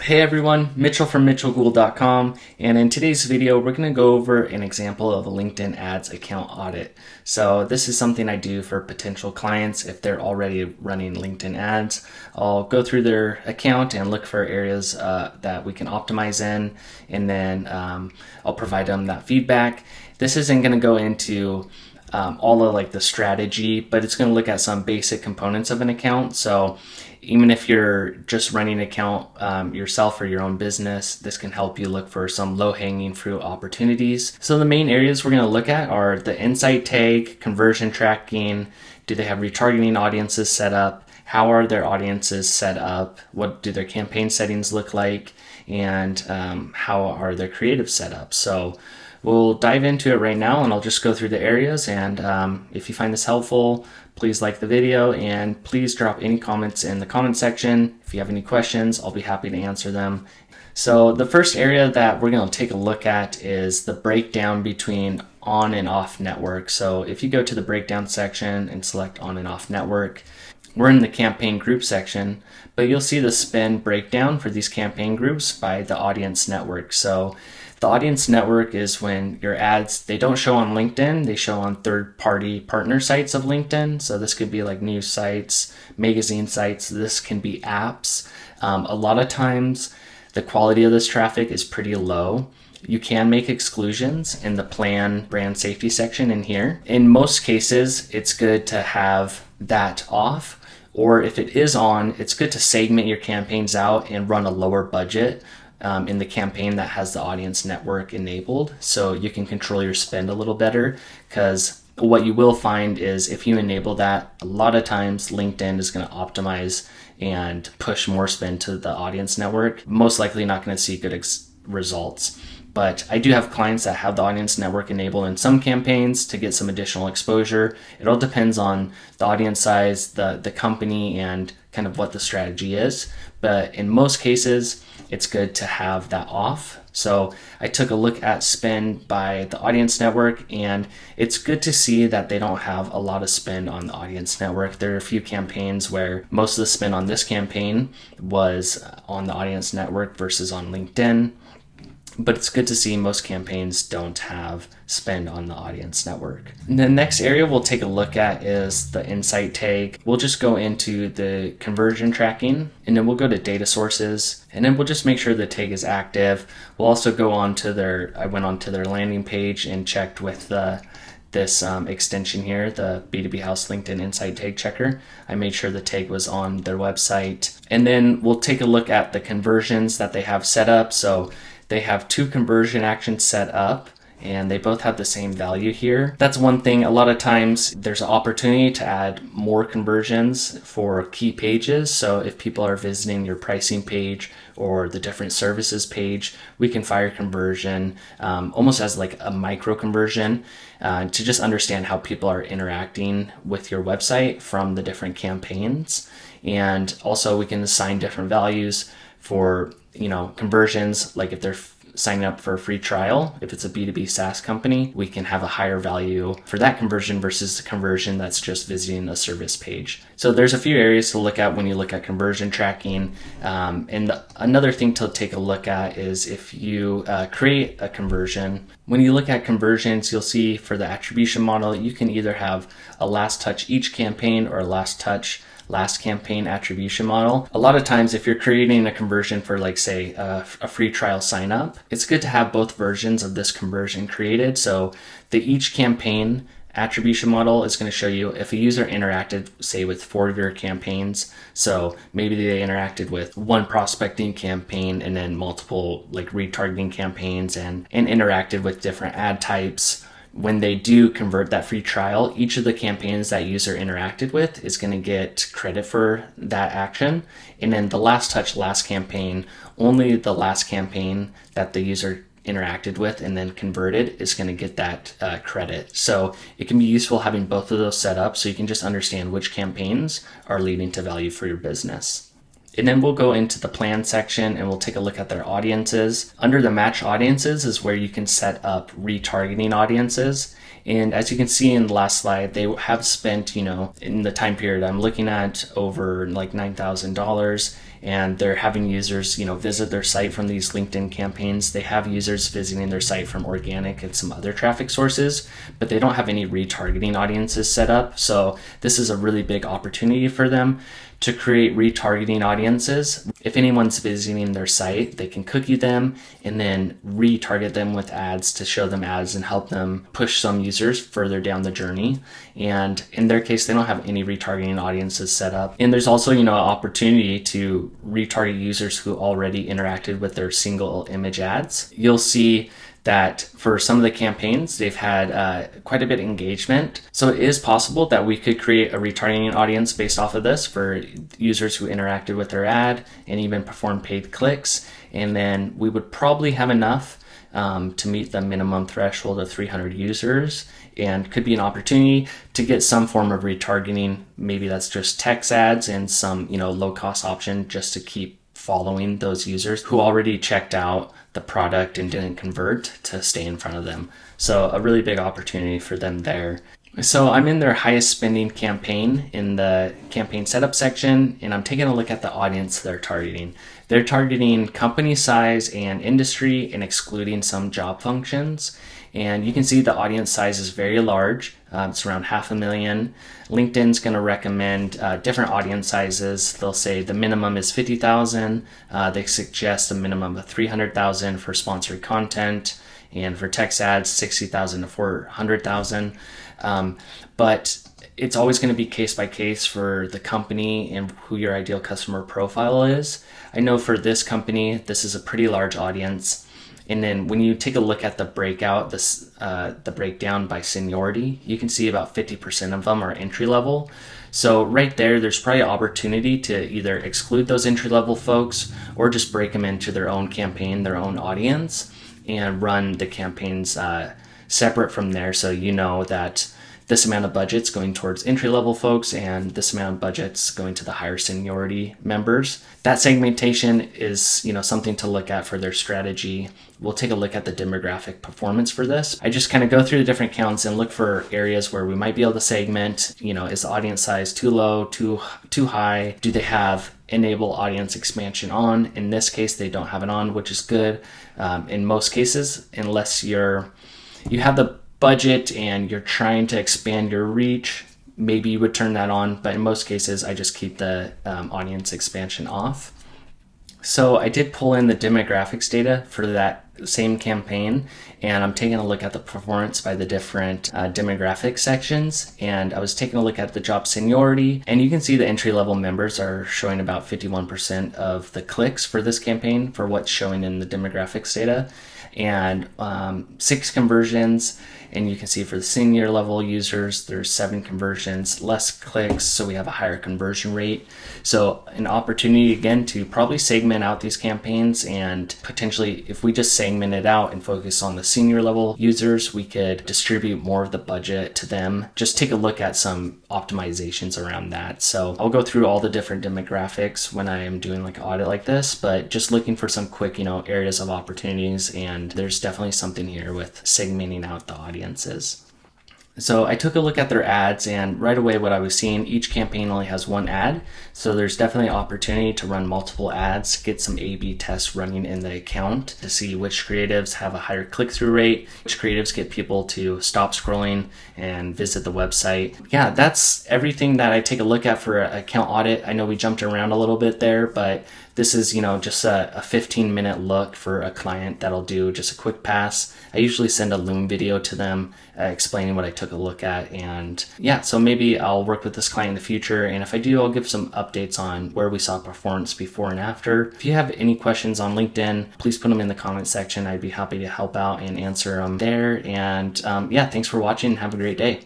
Hey everyone, Mitchell from mitchellgould.com, and in today's video we're going to go over an example of a LinkedIn ads account audit. So this is something I do for potential clients if they're already running LinkedIn ads. I'll go through their account and look for areas that we can optimize in, and then I'll provide them that feedback. This isn't going to go into all of like the strategy, but it's going to look at some basic components of an account. So even if you're just running an account yourself or your own business, this can help you look for some low-hanging fruit opportunities. So the main areas we're going to look at are the insight tag, conversion tracking, do they have retargeting audiences set up, how are their audiences set up, what do their campaign settings look like, and how are their creative set up. So we'll dive into it right now, and I'll just go through the areas, and if you find this helpful, please like the video and please drop any comments in the comment section. If you have any questions, I'll be happy to answer them. So the first area that we're going to take a look at is the breakdown between on and off network. So if you go to the breakdown section and select on and off network, we're in the campaign group section, but you'll see the spend breakdown for these campaign groups by the audience network. So the audience network is when your ads, they don't show on LinkedIn, they show on third-party partner sites of LinkedIn. So this could be like news sites, magazine sites, this can be apps. A lot of times the quality of this traffic is pretty low. You can make exclusions in the plan brand safety section in here. In most cases, it's good to have that off, or if it is on, it's good to segment your campaigns out and run a lower budget in the campaign that has the audience network enabled, so you can control your spend a little better. Because what you will find is if you enable that, a lot of times LinkedIn is going to optimize and push more spend to the audience network. Most likely not going to see good results. But I do have clients that have the audience network enabled in some campaigns to get some additional exposure. It all depends on the audience size, the company, and kind of what the strategy is. But in most cases, it's good to have that off. So I took a look at spend by the audience network, and it's good to see that they don't have a lot of spend on the audience network. There are a few campaigns where most of the spend on this campaign was on the audience network versus on LinkedIn. But it's good to see most campaigns don't have spend on the audience network. And the next area we'll take a look at is the insight tag. We'll just go into the conversion tracking, and then we'll go to data sources, and then we'll just make sure the tag is active. We'll also go on to I went onto their landing page and checked with this extension here, the B2B House LinkedIn Insight Tag Checker. I made sure the tag was on their website. And then we'll take a look at the conversions that they have set up. So they have 2 conversion actions set up, and they both have the same value here. That's one thing. A lot of times there's an opportunity to add more conversions for key pages. So if people are visiting your pricing page or the different services page, we can fire conversion almost as like a micro conversion to just understand how people are interacting with your website from the different campaigns. And also we can assign different values for conversions, like if they're signing up for a free trial, if it's a B2B SaaS company, we can have a higher value for that conversion versus the conversion that's just visiting a service page. So there's a few areas to look at when you look at conversion tracking. Another thing to take a look at is if you create a conversion. When you look at conversions, you'll see for the attribution model, you can either have a last touch each campaign or a last touch last campaign attribution model. A lot of times if you're creating a conversion for like say a free trial sign up, it's good to have both versions of this conversion created. So the each campaign attribution model is going to show you if a user interacted say with 4 of your campaigns. So maybe they interacted with one prospecting campaign and then multiple like retargeting campaigns and interacted with different ad types. When they do convert that free trial, each of the campaigns that user interacted with is going to get credit for that action. And then the last touch last campaign, only the last campaign that the user interacted with and then converted is going to get that credit. So it can be useful having both of those set up so you can just understand which campaigns are leading to value for your business. And then we'll go into the plan section and we'll take a look at their audiences. Under the match audiences is where you can set up retargeting audiences. And as you can see in the last slide, they have spent, in the time period I'm looking at over like $9,000. and they're having users, visit their site from these LinkedIn campaigns. They have users visiting their site from organic and some other traffic sources, but they don't have any retargeting audiences set up. So this is a really big opportunity for them to create retargeting audiences. If anyone's visiting their site, they can cookie them and then retarget them with ads to show them ads and help them push some users further down the journey. And in their case, they don't have any retargeting audiences set up. And there's also, an opportunity to retarget users who already interacted with their single image ads. You'll see that for some of the campaigns, they've had quite a bit of engagement. So it is possible that we could create a retargeting audience based off of this for users who interacted with their ad and even performed paid clicks. And then we would probably have enough to meet the minimum threshold of 300 users, and could be an opportunity to get some form of retargeting. Maybe that's just text ads and some, low cost option just to keep following those users who already checked out the product and didn't convert, to stay in front of them. So a really big opportunity for them there. So I'm in their highest spending campaign in the campaign setup section, and I'm taking a look at the audience they're targeting. They're targeting company size and industry and excluding some job functions. And you can see the audience size is very large. It's around 500,000. LinkedIn's going to recommend different audience sizes. They'll say the minimum is 50,000. They suggest a minimum of 300,000 for sponsored content, and for text ads, 60,000 to 400,000. But it's always going to be case by case for the company and who your ideal customer profile is. I know for this company, this is a pretty large audience. And then when you take a look at the breakout, the breakdown by seniority, you can see about 50% of them are entry level. So right there's probably an opportunity to either exclude those entry level folks or just break them into their own campaign, their own audience, and run the campaigns separate from there. So you know that this amount of budget's going towards entry-level folks and this amount of budget's going to the higher seniority members. That segmentation is, something to look at for their strategy. We'll take a look at the demographic performance for this. I just kind of go through the different counts and look for areas where we might be able to segment. Is the audience size too low, too high? Do they have enable audience expansion on? In this case, they don't have it on, which is good. In most cases, unless you have the budget and you're trying to expand your reach, maybe you would turn that on, but in most cases I just keep the audience expansion off. So I did pull in the demographics data for that same campaign, and I'm taking a look at the performance by the different demographic sections, and I was taking a look at the job seniority, and you can see the entry-level members are showing about 51% of the clicks for this campaign for what's showing in the demographics data, and 6 conversions. And you can see for the senior level users, there's 7 conversions, less clicks, so we have a higher conversion rate. So an opportunity again to probably segment out these campaigns, and potentially if we just segment it out and focus on the senior level users, we could distribute more of the budget to them. Just take a look at some optimizations around that. So I'll go through all the different demographics when I am doing like an audit like this, but just looking for some quick, areas of opportunities, and there's definitely something here with segmenting out the audiences. So I took a look at their ads, and right away what I was seeing, each campaign only has 1 ad. So there's definitely opportunity to run multiple ads, get some A/B tests running in the account to see which creatives have a higher click-through rate, which creatives get people to stop scrolling and visit the website. Yeah, that's everything that I take a look at for an account audit. I know we jumped around a little bit there, but this is, just a 15-minute look for a client that'll do just a quick pass. I usually send a Loom video to them explaining what I took a look at. And yeah, so maybe I'll work with this client in the future. And if I do, I'll give some updates on where we saw performance before and after. If you have any questions on LinkedIn, please put them in the comment section. I'd be happy to help out and answer them there. And yeah, thanks for watching. Have a great day.